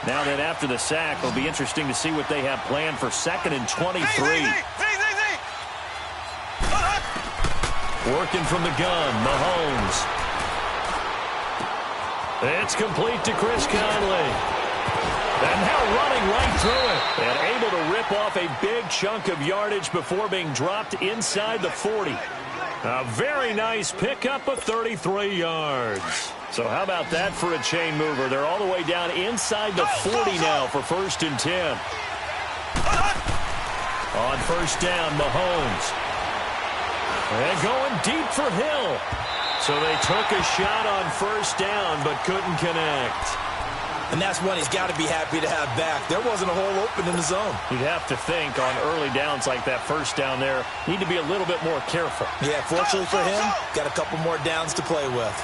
Now then, after the sack, it'll be interesting to see what they have planned for 2nd and 23. Working from the gun, Mahomes. It's complete to Chris Conley. And now running right through it. And able to rip off a big chunk of yardage before being dropped inside the 40. A very nice pickup of 33 yards. So how about that for a chain mover? They're all the way down inside the 40 now for 1st and 10. On 1st down, Mahomes. And going deep for Hill. So they took a shot on 1st down but couldn't connect. And that's one he's got to be happy to have back. There wasn't a hole open in the zone. You'd have to think on early downs like that 1st down there, need to be a little bit more careful. Yeah, fortunately for him, got a couple more downs to play with.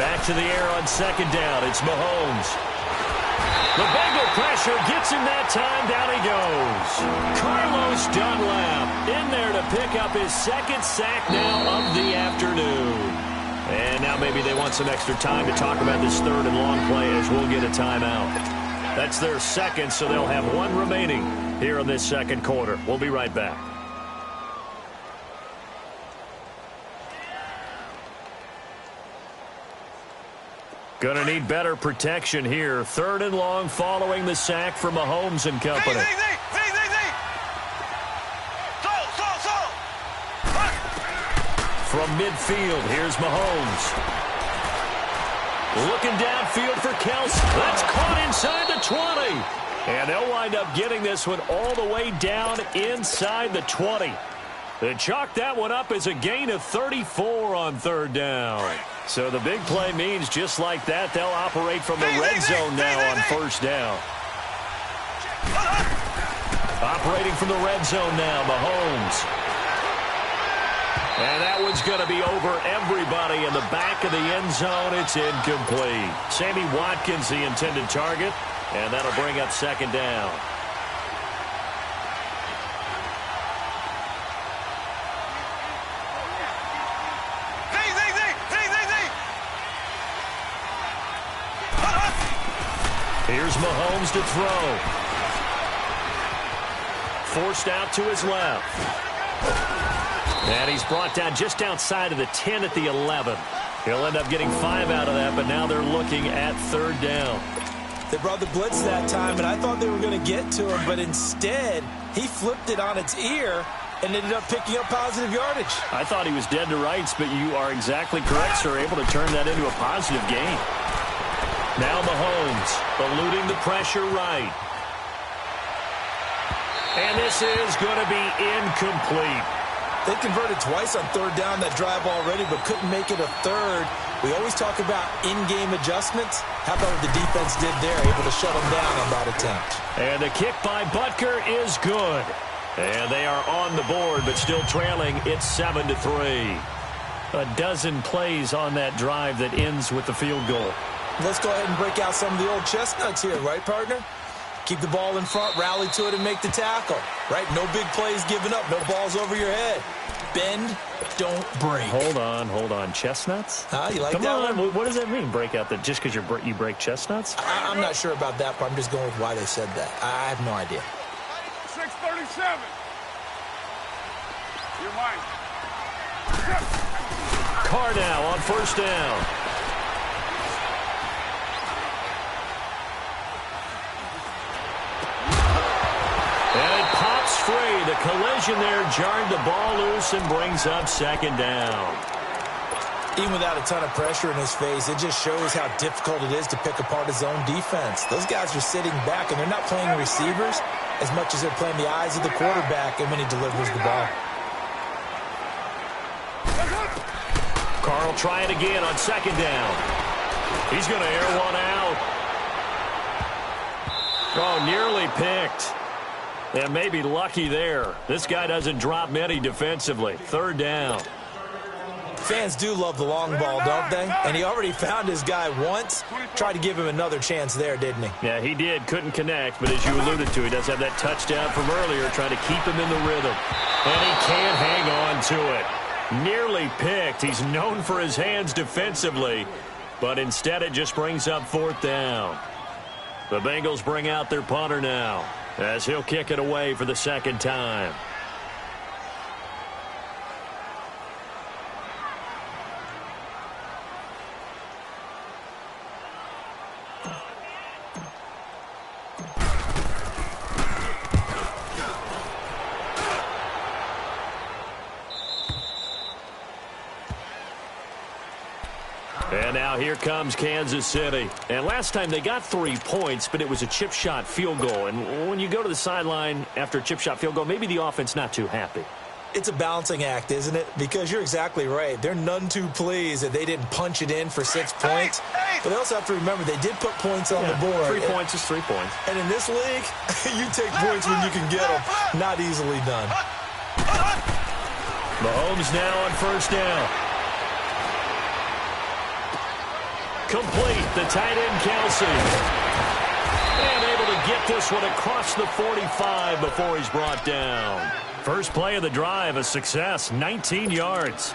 Back to the air on 2nd down. It's Mahomes. The Bengal pressure gets him that time. Down he goes. Carlos Dunlap in there to pick up his 2nd sack now of the afternoon. And now maybe they want some extra time to talk about this 3rd and long play as we'll get a timeout. That's their 2nd, so they'll have 1 remaining here in this 2nd quarter. We'll be right back. Gonna need better protection here. 3rd and long following the sack for Mahomes and company. From midfield, here's Mahomes. Looking downfield for Kelsey. That's caught inside the 20. And they'll wind up getting this one all the way down inside the 20. They chalk that one up as a gain of 34 on 3rd down. So the big play means just like that, they'll operate from the red zone now on 1st down. Operating from the red zone now, Mahomes. And that one's going to be over everybody in the back of the end zone. It's incomplete. Sammy Watkins, the intended target, and that'll bring up 2nd down. Here's Mahomes to throw. Forced out to his left. And he's brought down just outside of the 10 at the 11. He'll end up getting 5 out of that, but now they're looking at 3rd down. They brought the blitz that time, and I thought they were going to get to him, but instead, he flipped it on its ear and ended up picking up positive yardage. I thought he was dead to rights, but you are exactly correct, sir. Able to turn that into a positive gain. Now Mahomes eluding the pressure right. And this is going to be incomplete. They converted twice on 3rd down that drive already, but couldn't make it a 3rd. We always talk about in-game adjustments. How about what the defense did there, able to shut them down on that attempt. And the kick by Butker is good. And they are on the board, but still trailing. It's 7-3. A dozen plays on that drive that ends with the field goal. Let's go ahead and break out some of the old chestnuts here, right, partner? Keep the ball in front, rally to it, and make the tackle. Right? No big plays given up, no balls over your head. Bend, don't break. Hold on. Chestnuts? You like Come that on. one? What does that mean, break out? That just because you break chestnuts? I'm not sure about that, but I'm just going with why they said that. I have no idea. 637. You're mine. Carr now on 1st down. And it pops free. The collision there jarred the ball loose and brings up 2nd down. Even without a ton of pressure in his face, it just shows how difficult it is to pick apart his own defense. Those guys are sitting back, and they're not playing receivers as much as they're playing the eyes of the quarterback and when he delivers the ball. Carr will try it again on 2nd down. He's going to air one out. Oh, nearly picked. And maybe lucky there. This guy doesn't drop many defensively. 3rd down. Fans do love the long ball, don't they? And he already found his guy once. Tried to give him another chance there, didn't he? Yeah, he did. Couldn't connect, but as you alluded to, he does have that touchdown from earlier, trying to keep him in the rhythm. And he can't hang on to it. Nearly picked. He's known for his hands defensively, but instead it just brings up 4th down. The Bengals bring out their punter now as he'll kick it away for the second time. And now here comes Kansas City. And last time they got 3 points, but it was a chip shot field goal. And when you go to the sideline after a chip shot field goal, maybe the offense not too happy. It's a balancing act, isn't it? Because you're exactly right. They're none too pleased that they didn't punch it in for 6 points. But they also have to remember they did put points on the board. 3 points is 3 points. And in this league, you take points when you can get them. Not easily done. Mahomes now on first down. Complete, the tight end Kelsey. And able to get this one across the 45 before he's brought down. First play of the drive, a success, 19 yards.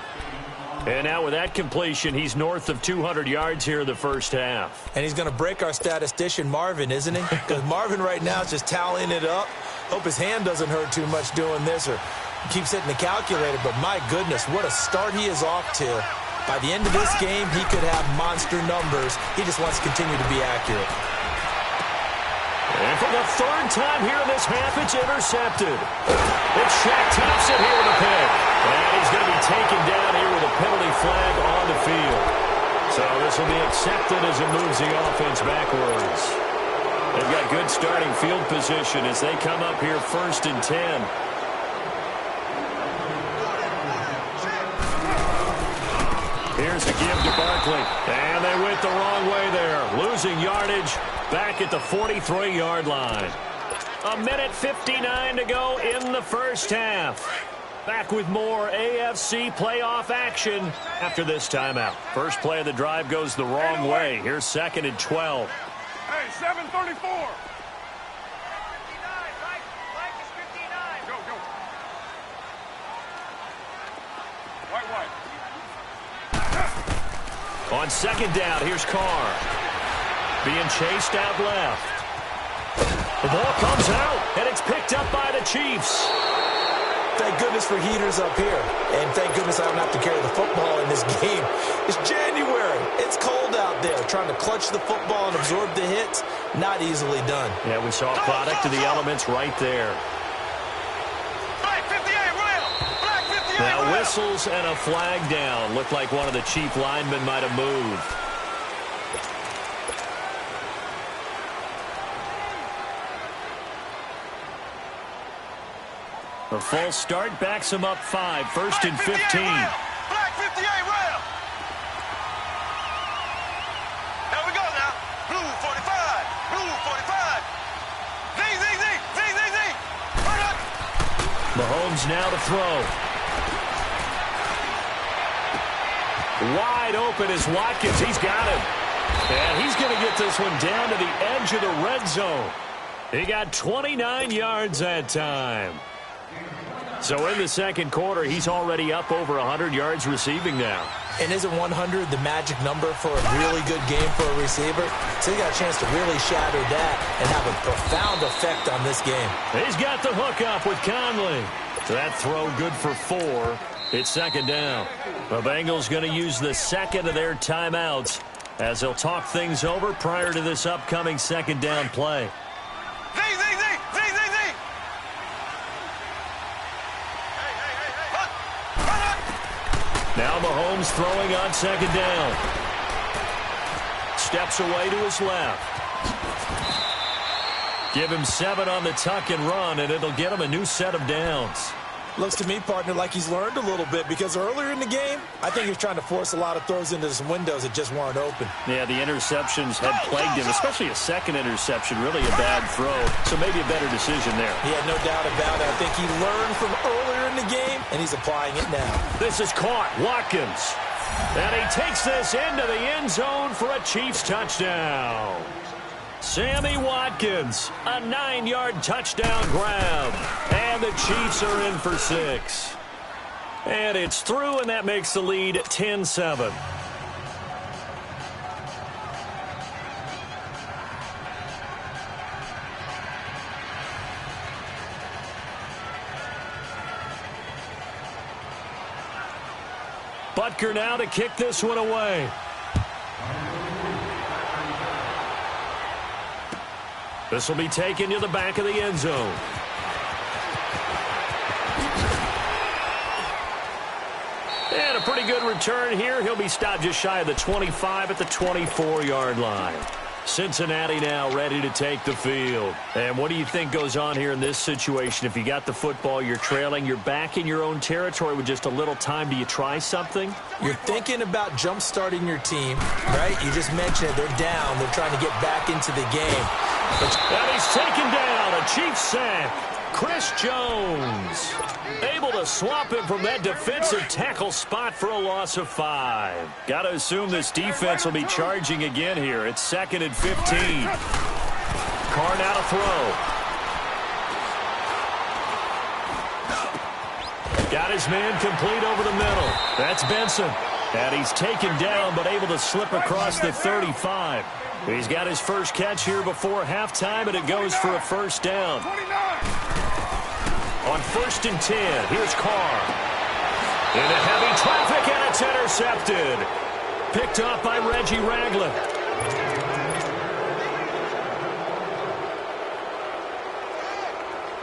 And now with that completion, he's north of 200 yards here in the first half. And he's going to break our statistician Marvin, isn't he? Because Marvin right now is just tallying it up. Hope his hand doesn't hurt too much doing this or keeps hitting the calculator. But my goodness, what a start he is off to. By the end of this game, he could have monster numbers. He just wants to continue to be accurate. And for the third time here in this half, it's intercepted. It's Shaq Thompson here with a pick. And he's going to be taken down here with a penalty flag on the field. So this will be accepted as it moves the offense backwards. They've got good starting field position as they come up here 1st and 10. Here's a give to Barkley. And they went the wrong way there. Losing yardage back at the 43-yard line. 1:59 to go in the first half. Back with more AFC playoff action after this timeout. First play of the drive goes the wrong way. Here's 2nd and 12. Hey, 7:34. On 2nd down, here's Carr. Being chased out left. The ball comes out, and it's picked up by the Chiefs. Thank goodness for heaters up here. And thank goodness I don't have to carry the football in this game. It's January. It's cold out there. Trying to clutch the football and absorb the hits, not easily done. Yeah, we saw a product of the elements right there. Now whistles and a flag down. Looked like one of the Chief linemen might have moved. A false start backs him up 5. 1st and 15. Black 58 round. Here we go now. Blue 45. Blue 45. Z, Z, Z, Z, Z, Z. Mahomes now to throw. Wide open is Watkins. He's got him. And he's going to get this one down to the edge of the red zone. He got 29 yards that time. So in the second quarter, he's already up over 100 yards receiving now. And isn't 100 the magic number for a really good game for a receiver? So he got a chance to really shatter that and have a profound effect on this game. He's got the hook up with Conley. That throw good for 4. It's 2nd down. The Bengals going to use the second of their timeouts as they'll talk things over prior to this upcoming 2nd down play. Z, Z, Z, Z, Z, Z. Now Mahomes throwing on 2nd down. Steps away to his left. Give him 7 on the tuck and run, and it'll get him a new set of downs. Looks to me, partner, like he's learned a little bit because earlier in the game, I think he was trying to force a lot of throws into some windows that just weren't open. Yeah, the interceptions had plagued him, especially a second interception, really a bad throw. So maybe a better decision there. Yeah, no doubt about it. I think he learned from earlier in the game, and he's applying it now. This is caught. Watkins. And he takes this into the end zone for a Chiefs touchdown. Sammy Watkins, a 9-yard touchdown grab. And the Chiefs are in for 6. And it's through, and that makes the lead 10-7. Butker now to kick this one away. This will be taken to the back of the end zone. And a pretty good return here. He'll be stopped just shy of the 25 at the 24-yard line. Cincinnati now ready to take the field. And what do you think goes on here in this situation? If you got the football, you're trailing, you're back in your own territory with just a little time. Do you try something? You're thinking about jump-starting your team, right? You just mentioned it. They're down. They're trying to get back into the game. And he's taken down. A Chiefs sack. Chris Jones able to swap him from that defensive tackle spot for a loss of 5. Got to assume this defense will be charging again here. It's 2nd and 15. Carr now to throw. Got his man complete over the middle. That's Benson. And he's taken down but able to slip across the 35. He's got his first catch here before halftime, and it goes for a first down. On 1st and 10, here's Carr. Into heavy traffic, and it's intercepted. Picked off by Reggie Ragland.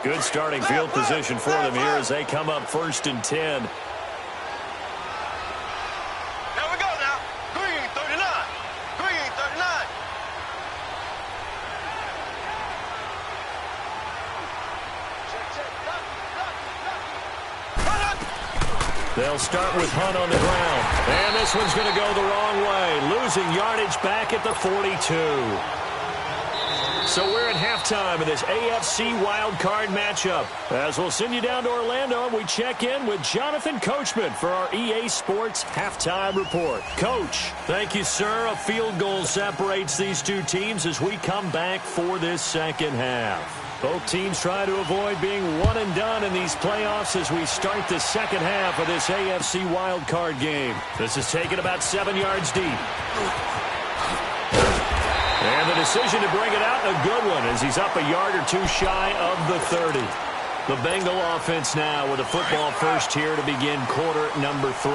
Good starting field position for them here as they come up 1st and 10. They'll start with Hunt on the ground. And this one's going to go the wrong way. Losing yardage back at the 42. So we're at halftime of this AFC wildcard matchup. As we'll send you down to Orlando, and we check in with Jonathan Coachman for our EA Sports Halftime Report. Coach, thank you, sir. A field goal separates these two teams as we come back for this second half. Both teams try to avoid being one and done in these playoffs as we start the second half of this AFC wildcard game. This is taken about 7 yards deep. And the decision to bring it out, a good one, as he's up a yard or two shy of the 30. The Bengal offense now with a football first here to begin quarter number 3.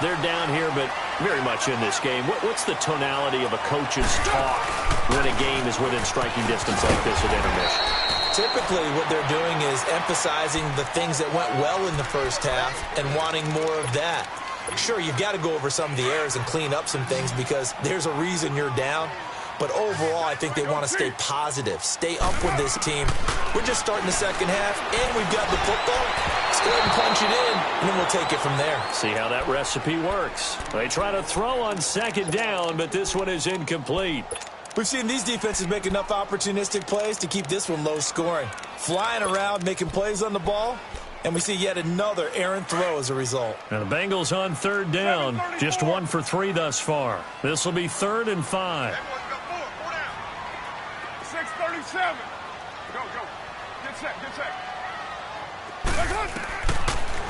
They're down here, but very much in this game. What's the tonality of a coach's talk when a game is within striking distance like this at intermission? Typically, what they're doing is emphasizing the things that went well in the first half and wanting more of that. Sure, you've got to go over some of the errors and clean up some things because there's a reason you're down. But overall, I think they want to stay positive, stay up with this team. We're just starting the second half, and we've got the football. Let's go ahead and punch it in, and then we'll take it from there. See how that recipe works. They try to throw on 2nd down, but this one is incomplete. We've seen these defenses make enough opportunistic plays to keep this one low scoring. Flying around, making plays on the ball, and we see yet another errant throw as a result. Now the Bengals on 3rd down, just 1 for 3 thus far. This will be 3rd and 5. 6:37. Go. Get set.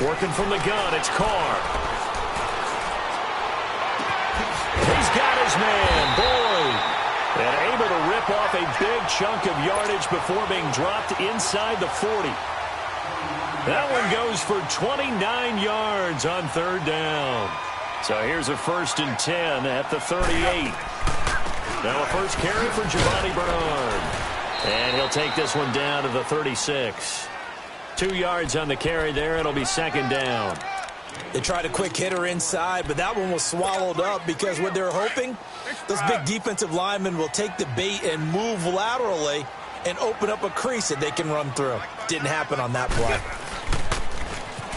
Working from the gun, it's Carr. He's got his man, Boyd. And able to rip off a big chunk of yardage before being dropped inside the 40. That one goes for 29 yards on 3rd down. So here's a 1st and 10 at the 38. Now a first carry for Giovanni Bernard. And he'll take this one down to the 36. 2 yards on the carry there. It'll be 2nd down. They tried a quick hitter inside, but that one was swallowed up because what they're hoping, those big defensive linemen will take the bait and move laterally and open up a crease that they can run through. Didn't happen on that play.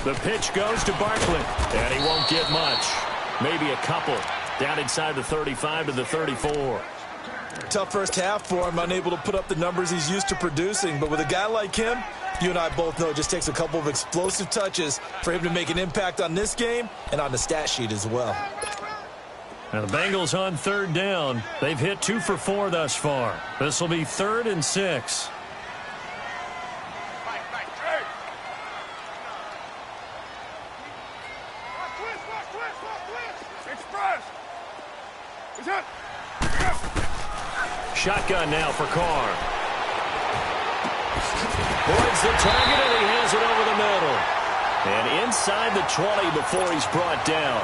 The pitch goes to Barkley, and he won't get much. Maybe a couple. Down inside the 35 to the 34. Tough first half for him, unable to put up the numbers he's used to producing. But with a guy like him, you and I both know it just takes a couple of explosive touches for him to make an impact on this game and on the stat sheet as well. Now the Bengals on 3rd down. They've hit 2 for 4 thus far. This will be 3rd and 6. Shotgun now for Carr. Boyd's the target, and he has it over the middle. And inside the 20 before he's brought down.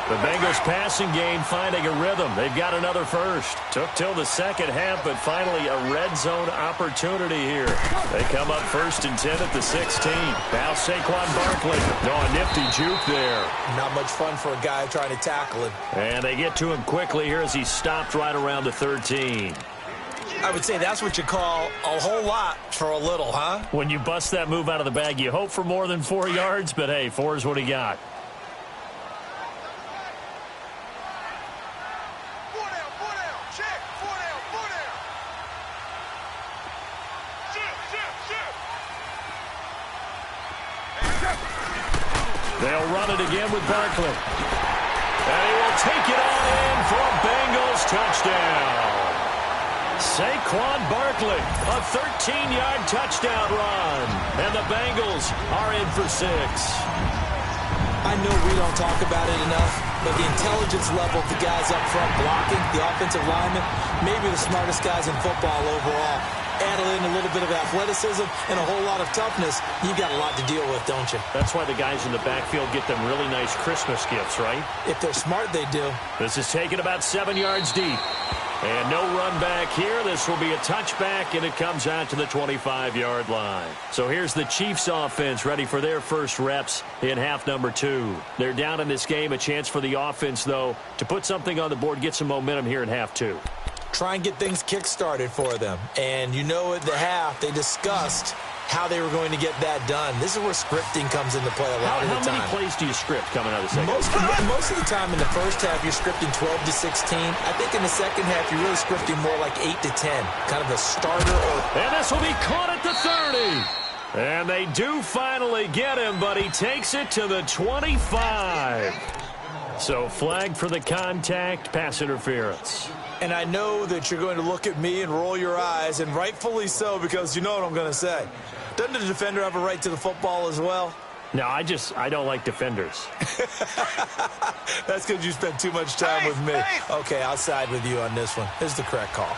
The Bengals passing game finding a rhythm. They've got another first. Took till the second half, but finally a red zone opportunity here. They come up 1st and 10 at the 16. Now Saquon Barkley. A nifty juke there. Not much fun for a guy trying to tackle him. And they get to him quickly here as he stopped right around the 13. I would say that's what you call a whole lot for a little, huh? When you bust that move out of the bag, you hope for more than 4 yards, but hey, 4 is what he got. They'll run it again with Barkley. And he will take it on in for a Bengals touchdown. Saquon Barkley, a 13-yard touchdown run. And the Bengals are in for 6. I know we don't talk about it enough, but the intelligence level of the guys up front blocking, the offensive linemen, maybe the smartest guys in football overall. Add in a little bit of athleticism and a whole lot of toughness, you got a lot to deal with, don't you? That's why the guys in the backfield get them really nice Christmas gifts, right? If they're smart, they do. This is taken about 7 yards deep. And no run back here. This will be a touchback, and it comes out to the 25-yard line. So here's the Chiefs offense ready for their first reps in half number 2. They're down in this game. A chance for the offense, though, to put something on the board, get some momentum here in half 2. Try and get things kick-started for them. And you know at the half, they discussed how they were going to get that done. This is where scripting comes into play a lot of the time. How many plays do you script coming out of the second? Most of the time in the first half, you're scripting 12 to 16. I think in the second half, you're really scripting more like 8 to 10. Kind of a starter. And this will be caught at the 30. And they do finally get him, but he takes it to the 25. So flag for the contact, pass interference. And I know that you're going to look at me and roll your eyes, and rightfully so, because you know what I'm going to say. Doesn't the defender have a right to the football as well? No, I don't like defenders. That's because you spent too much time with me. Okay, I'll side with you on this one. This is the correct call.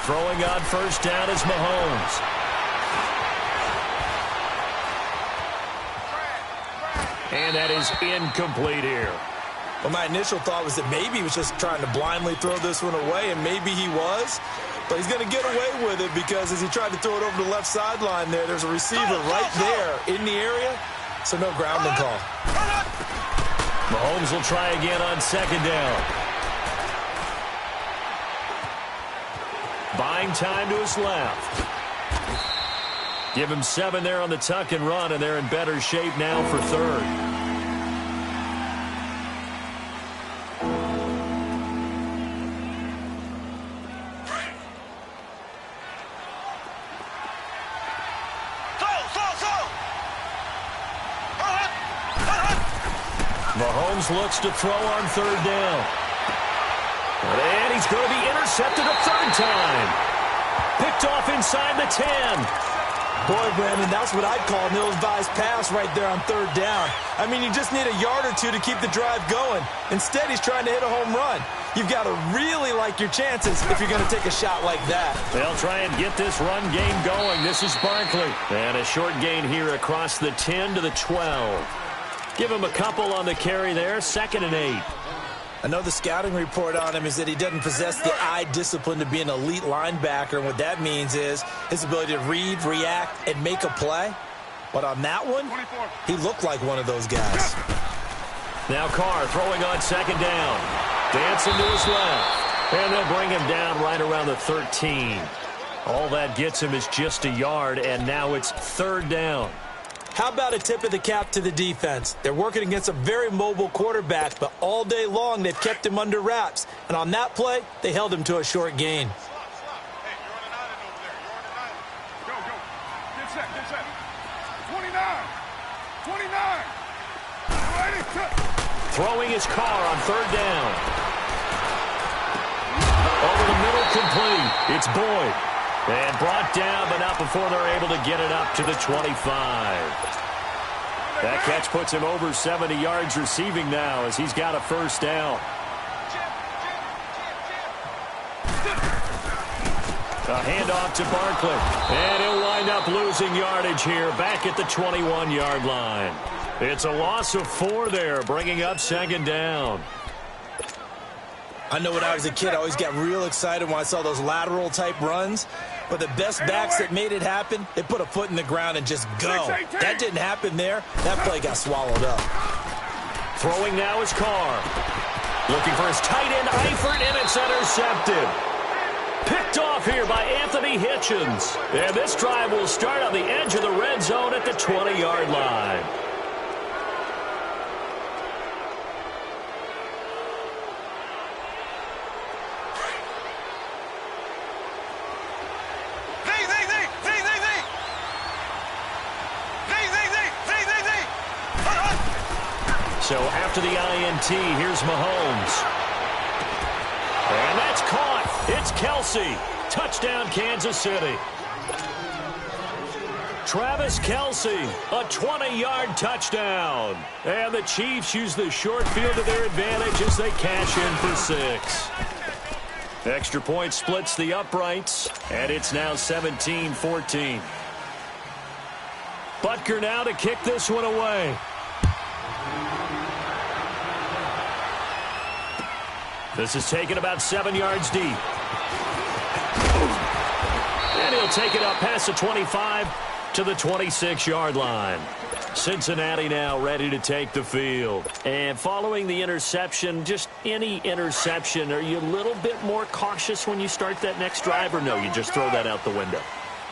Throwing on first down is Mahomes. And that is incomplete here. Well, my initial thought was that maybe he was just trying to blindly throw this one away, and maybe he was. But he's going to get away with it because as he tried to throw it over the left sideline there's a receiver right there in the area. So no grounding call. Mahomes will try again on second down. Buying time to his left. Give him 7 there on the tuck and run, and they're in better shape now for third. Mahomes looks to throw on third down. And he's going to be intercepted a third time. Picked off inside the 10. Boy, Brandon, that's what I'd call an ill-advised pass right there on third down. I mean, you just need a yard or two to keep the drive going. Instead, he's trying to hit a home run. You've got to really like your chances if you're going to take a shot like that. They'll try and get this run game going. This is Barkley. And a short gain here across the 10 to the 12. Give him a couple on the carry there. 2nd and 8. I know the scouting report on him is that he doesn't possess the eye discipline to be an elite linebacker. And what that means is his ability to read, react, and make a play. But on that one, he looked like one of those guys. Now Carr throwing on second down. Dancing to his left. And they'll bring him down right around the 13. All that gets him is just a yard, and now it's third down. How about a tip of the cap to the defense? They're working against a very mobile quarterback, but all day long they've kept him under wraps. And on that play, they held him to a short gain. Hey, you're on an island over there. You're on an island. Go, go. Get set, get set. 29. 29. Ready, cut. Throwing his car on third down. Over the middle, complete. It's Boyd. And brought down, but not before they're able to get it up to the 25. That catch puts him over 70 yards receiving now as he's got a first down. A handoff to Barkley. And he'll wind up losing yardage here back at the 21-yard line. It's a loss of 4 there, bringing up second down. I know when I was a kid, I always got real excited when I saw those lateral-type runs. But the best backs that made it happen, they put a foot in the ground and just go. That didn't happen there. That play got swallowed up. Throwing now is Carr. Looking for his tight end, Eifert, and it's intercepted. Picked off here by Anthony Hitchens. And this drive will start on the edge of the red zone at the 20-yard line. So after the INT, here's Mahomes. And that's caught. It's Kelce. Touchdown, Kansas City. Travis Kelce, a 20-yard touchdown. And the Chiefs use the short field to their advantage as they cash in for 6. Extra point splits the uprights, and it's now 17-14. Butker now to kick this one away. This is taken about 7 yards deep. And he'll take it up past the 25 to the 26-yard line. Cincinnati now ready to take the field. And following the interception, just any interception, are you a little bit more cautious when you start that next drive, or no, you just throw that out the window?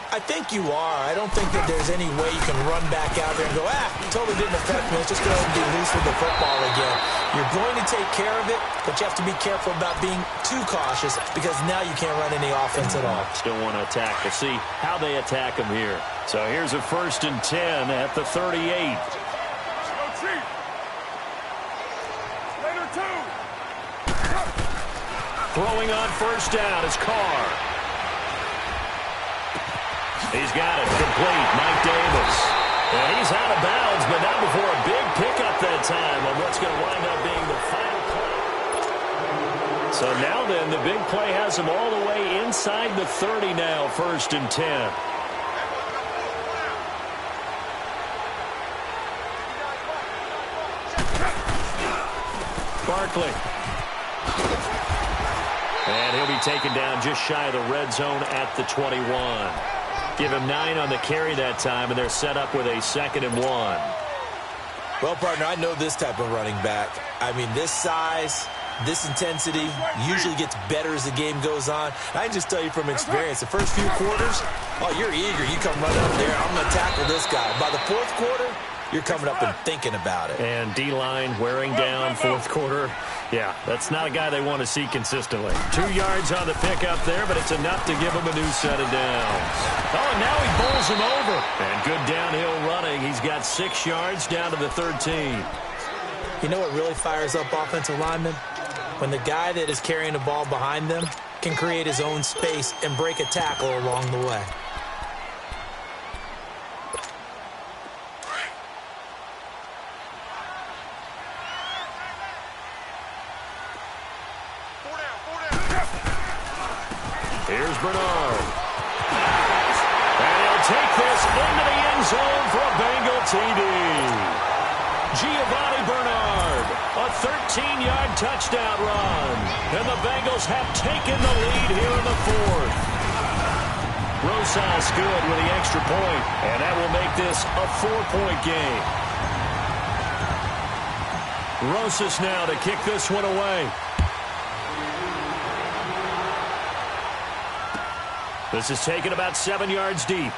I think you are. I don't think that there's any way you can run back out there and go, totally didn't affect me. Let's just go ahead and be loose with the football again. You're going to take care of it, but you have to be careful about being too cautious because now you can't run any offense at all. Still want to attack. We'll see how they attack them here. So here's a 1st and 10 at the 38. Go Chief. Later 2. Throwing on 1st down is Carr. He's got it complete. Mike Davis. And he's out of bounds, but not before a big pickup that time on what's going to wind up being the final play. So now then, the big play has him all the way inside the 30 now, 1st and 10. Barkley. And he'll be taken down just shy of the red zone at the 21. Give him 9 on the carry that time, and they're set up with a 2nd and 1. Well, partner, I know this type of running back. I mean, this size, this intensity usually gets better as the game goes on. I can just tell you from experience, the first few quarters, you're eager. You come running up there, I'm going to tackle this guy. By the 4th quarter, you're coming up and thinking about it. And D-line wearing down 4th quarter. Yeah, that's not a guy they want to see consistently. 2 yards on the pickup there, but it's enough to give him a new set of downs. Oh, and now he bowls him over. And good downhill running. He's got 6 yards down to the 13. You know what really fires up offensive linemen? When the guy that is carrying the ball behind them can create his own space and break a tackle along the way. Here's Bernard. And he'll take this into the end zone for a Bengal TD. Giovanni Bernard, a 13-yard touchdown run. And the Bengals have taken the lead here in the 4th. Rosas good with the extra point, and that will make this a 4-point game. Rosas now to kick this one away. This is taken about 7 yards deep.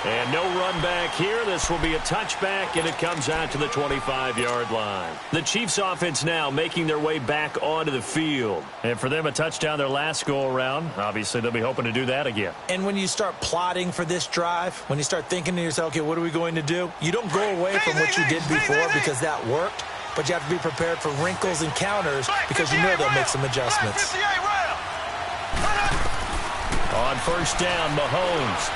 And no run back here. This will be a touchback, and it comes out to the 25-yard line. The Chiefs offense now making their way back onto the field. And for them, a touchdown their last go-around. Obviously, they'll be hoping to do that again. And when you start plotting for this drive, when you start thinking to yourself, okay, what are we going to do? You don't go away from what you did before because that worked, but you have to be prepared for wrinkles and counters because you know they'll make some adjustments. On 1st down, Mahomes.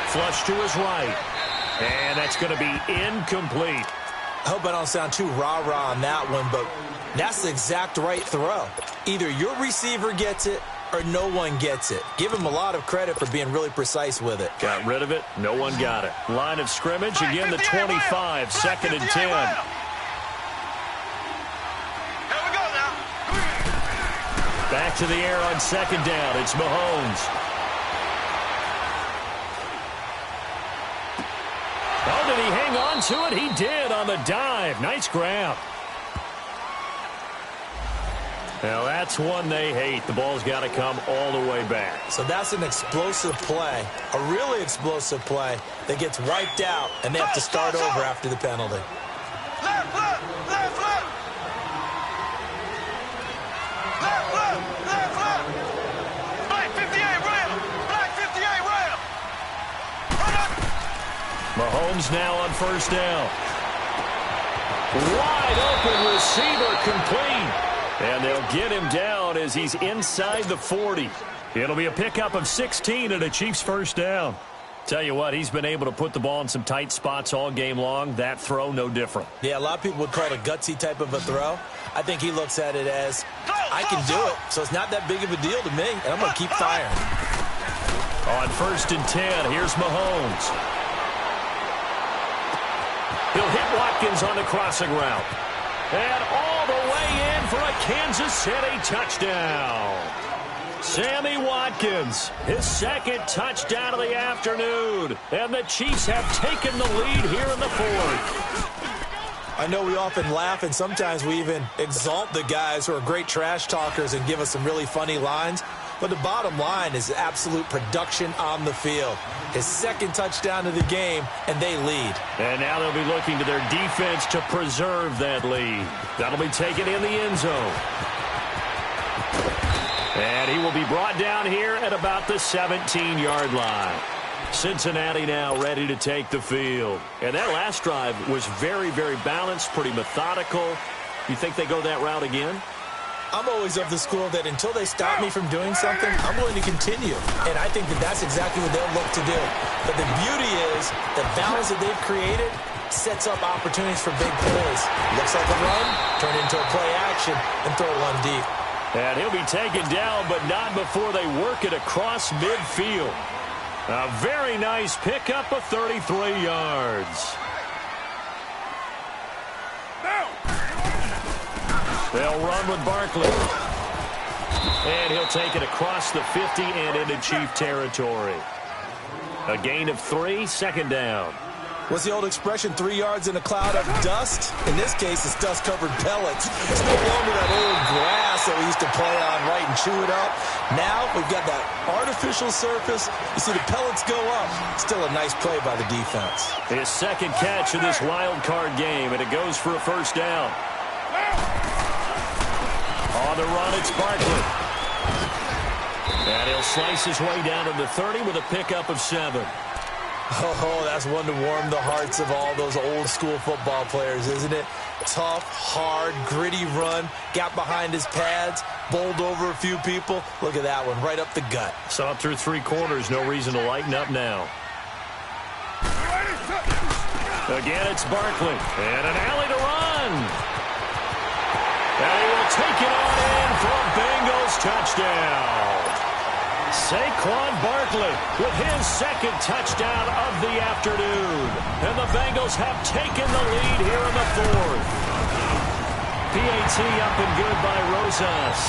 Flush to his right. And that's going to be incomplete. I hope I don't sound too rah-rah on that one, but that's the exact right throw. Either your receiver gets it or no one gets it. Give him a lot of credit for being really precise with it. Got rid of it. No one got it. Line of scrimmage, again the 25, second and 10. Back to the air on second down. It's Mahomes. Oh, did he hang on to it? He did on the dive. Nice grab. Now, that's one they hate. The ball's got to come all the way back. So that's an explosive play, a really explosive play that gets wiped out, and they have to start over after the penalty. Left, left, left, left. Left, left, left, left. Black 58 rail. Black 58 rail. Run up. Mahomes now on first down. Wide open receiver complete. And they'll get him down as he's inside the 40. It'll be a pickup of 16 and a Chiefs first down. Tell you what, he's been able to put the ball in some tight spots all game long. That throw, no different. Yeah, a lot of people would call it a gutsy type of a throw. I think he looks at it as, I can do it, so it's not that big of a deal to me, and I'm going to keep firing. On first and 10, here's Mahomes. He'll hit Watkins on the crossing route. And all the way in for a Kansas City touchdown. Sammy Watkins, his second touchdown of the afternoon. And the Chiefs have taken the lead here in the fourth. I know we often laugh, and sometimes we even exalt the guys who are great trash talkers and give us some really funny lines. But the bottom line is absolute production on the field. His second touchdown of the game, and they lead. And now they'll be looking to their defense to preserve that lead. That'll be taken in the end zone. And he will be brought down here at about the 17-yard line. Cincinnati now ready to take the field. And that last drive was very, very balanced, pretty methodical. You think they go that route again? I'm always of the school that until they stop me from doing something, I'm willing to continue. And I think that that's exactly what they'll look to do. But the beauty is the balance that they've created sets up opportunities for big plays. Looks like a run, turn into a play action, and throw one deep. And he'll be taken down, but not before they work it across midfield. A very nice pickup of 33 yards. They'll run with Barkley. And he'll take it across the 50 and into Chief territory. A gain of 3, second down. What's the old expression, 3 yards in a cloud of dust? In this case, it's dust-covered pellets. It's no longer that old grass that we used to play on, right, and chew it up. Now we've got that artificial surface. You see the pellets go up. Still a nice play by the defense. His second catch of this wild card game, and it goes for a first down. On the run, it's Barkley. And he'll slice his way down to the 30 with a pickup of 7. Oh, that's one to warm the hearts of all those old-school football players, isn't it? Tough, hard, gritty run, got behind his pads, bowled over a few people. Look at that one, right up the gut. Saw it through 3 quarters, no reason to lighten up now. Again, it's Barkley, and an alley to run. And he will take it on in for a Bengals touchdown. Saquon Barkley with his second touchdown of the afternoon. And the Bengals have taken the lead here in the fourth. PAT up and good by Rosas.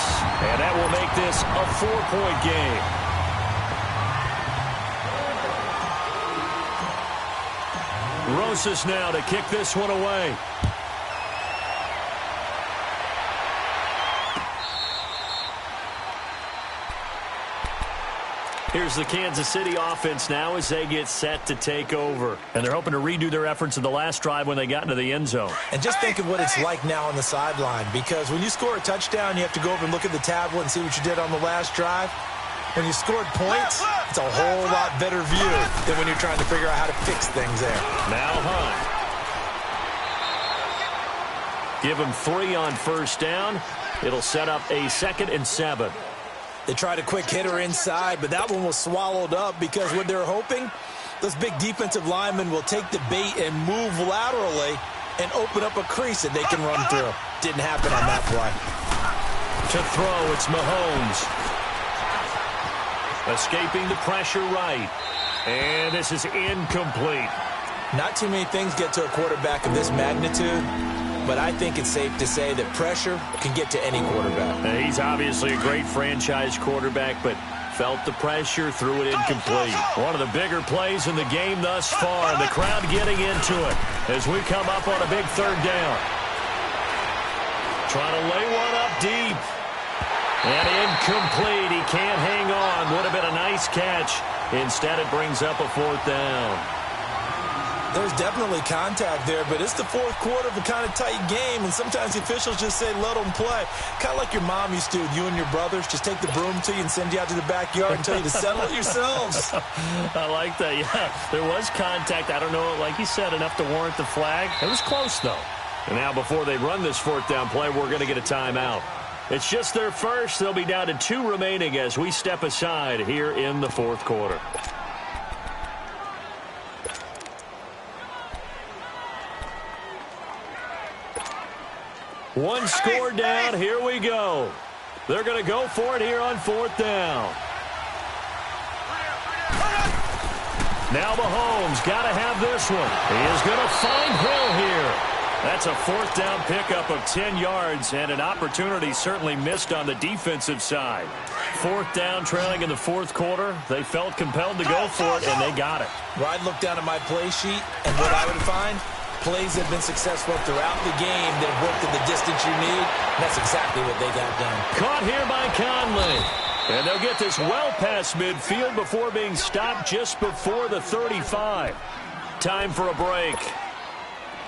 And that will make this a 4-point game. Rosas now to kick this one away. Here's the Kansas City offense now as they get set to take over. And they're hoping to redo their efforts in the last drive when they got into the end zone. And just think of what it's like now on the sideline, because when you score a touchdown, you have to go over and look at the tablet and see what you did on the last drive. When you scored points, it's a whole lot better view than when you're trying to figure out how to fix things there. Now Hunt. Give him 3 on first down. It'll set up a 2nd and 7. They tried a quick hitter inside, but that one was swallowed up because what they're hoping, those big defensive linemen will take the bait and move laterally and open up a crease that they can run through. Didn't happen on that play. To throw, it's Mahomes. Escaping the pressure right. And this is incomplete. Not too many things get to a quarterback of this magnitude, but I think it's safe to say that pressure can get to any quarterback. He's obviously a great franchise quarterback, but felt the pressure, threw it incomplete. One of the bigger plays in the game thus far. The crowd getting into it as we come up on a big third down. Trying to lay one up deep. And incomplete. He can't hang on. Would have been a nice catch. Instead, it brings up a fourth down. There's definitely contact there, but it's the fourth quarter of a kind of tight game, and sometimes the officials just say, let them play. Kind of like your mom used to, you and your brothers, just take the broom to you and send you out to the backyard and tell you to settle it yourselves. I like that, yeah. There was contact. I don't know, like you said, enough to warrant the flag. It was close, though. And now before they run this fourth down play, we're going to get a timeout. It's just their first. They'll be down to 2 remaining as we step aside here in the fourth quarter. One score down. Here we go. They're going to go for it here on fourth down. Now Mahomes got to have this one. He is going to find Hill here. That's a fourth down pickup of 10 yards and an opportunity certainly missed on the defensive side. Fourth down, trailing in the fourth quarter. They felt compelled to go for it, and they got it. Well, I'd look down at my play sheet, and what I would find, plays have been successful throughout the game that have worked at the distance you need. That's exactly what they got done. Caught here by Conley. And they'll get this well past midfield before being stopped just before the 35. Time for a break.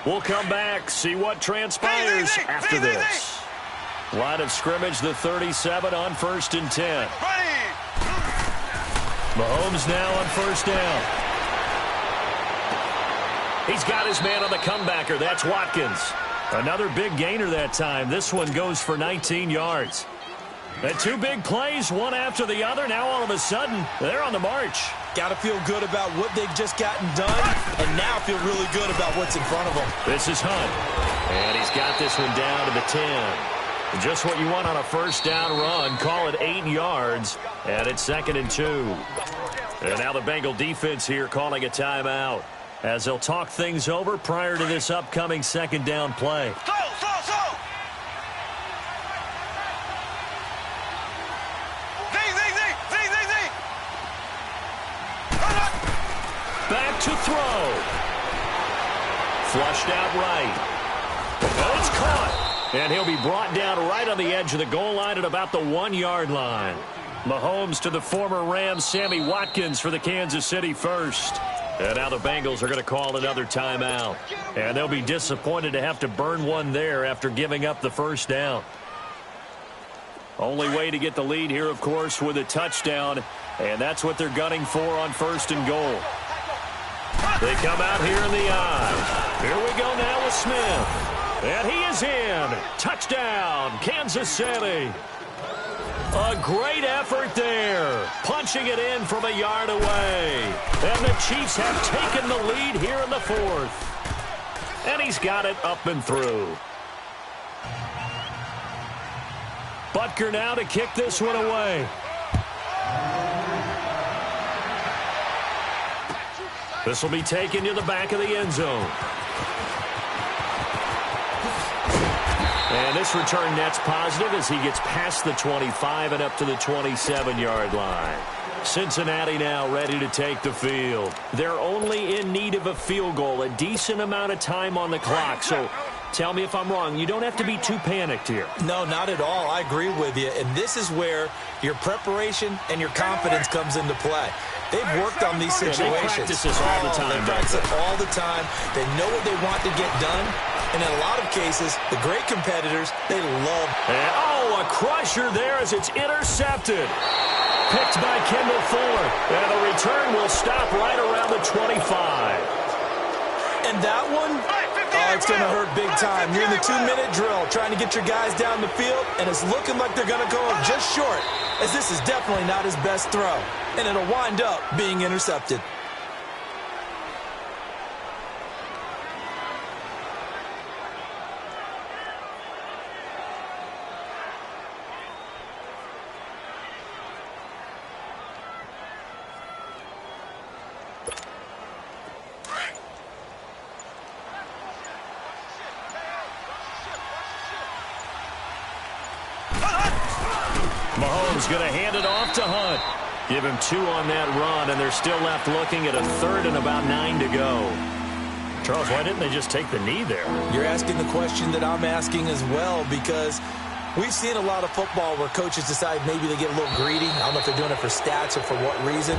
We'll come back, see what transpires after this. Line of scrimmage, the 37 on 1st and 10. Mahomes now on first down. He's got his man on the comebacker. That's Watkins. Another big gainer that time. This one goes for 19 yards. And 2 big plays, one after the other. Now all of a sudden, they're on the march. Got to feel good about what they've just gotten done, and now feel really good about what's in front of them. This is Hunt. And he's got this one down to the 10. Just what you want on a first down run. Call it 8 yards, and it's 2nd and 2. And now the Bengal defense here calling a timeout as they'll talk things over prior to this upcoming 2nd down play. Back to throw. Flushed out right. Oh, it's caught. And he'll be brought down right on the edge of the goal line at about the 1-yard line. Mahomes to the former Rams, Sammy Watkins for the Kansas City first. And now the Bengals are going to call another timeout. And they'll be disappointed to have to burn one there after giving up the first down. Only way to get the lead here, of course, with a touchdown. And that's what they're gunning for on 1st and goal. They come out here in the I. Here we go now with Smith. And he is in. Touchdown, Kansas City. A great effort there. Punching it in from a yard away. And the Chiefs have taken the lead here in the fourth. And he's got it up and through. Butker now to kick this one away. This will be taken to the back of the end zone. And this return net's positive as he gets past the 25 and up to the 27-yard line. Cincinnati now ready to take the field. They're only in need of a field goal, a decent amount of time on the clock. So tell me if I'm wrong. You don't have to be too panicked here. No, not at all. I agree with you. And this is where your preparation and your confidence comes into play. They've worked on these situations. They practice this all the time. They practice it all the time. They know what they want to get done. And in a lot of cases, the great competitors, they love. And, oh, a crusher there as it's intercepted. Picked by Kendall Fuller. And the return will stop right around the 25. And that one, oh, it's going to hurt big time. You're in the 2-minute drill trying to get your guys down the field, and it's looking like they're going to go just short, as this is definitely not his best throw. And it'll wind up being intercepted. Mahomes going to hand it off to Hunt. Give him 2 on that run, and they're still left looking at a 3rd and about 9 to go. Charles, why didn't they just take the knee there? You're asking the question that I'm asking as well, because we've seen a lot of football where coaches decide maybe they get a little greedy. I don't know if they're doing it for stats or for what reason.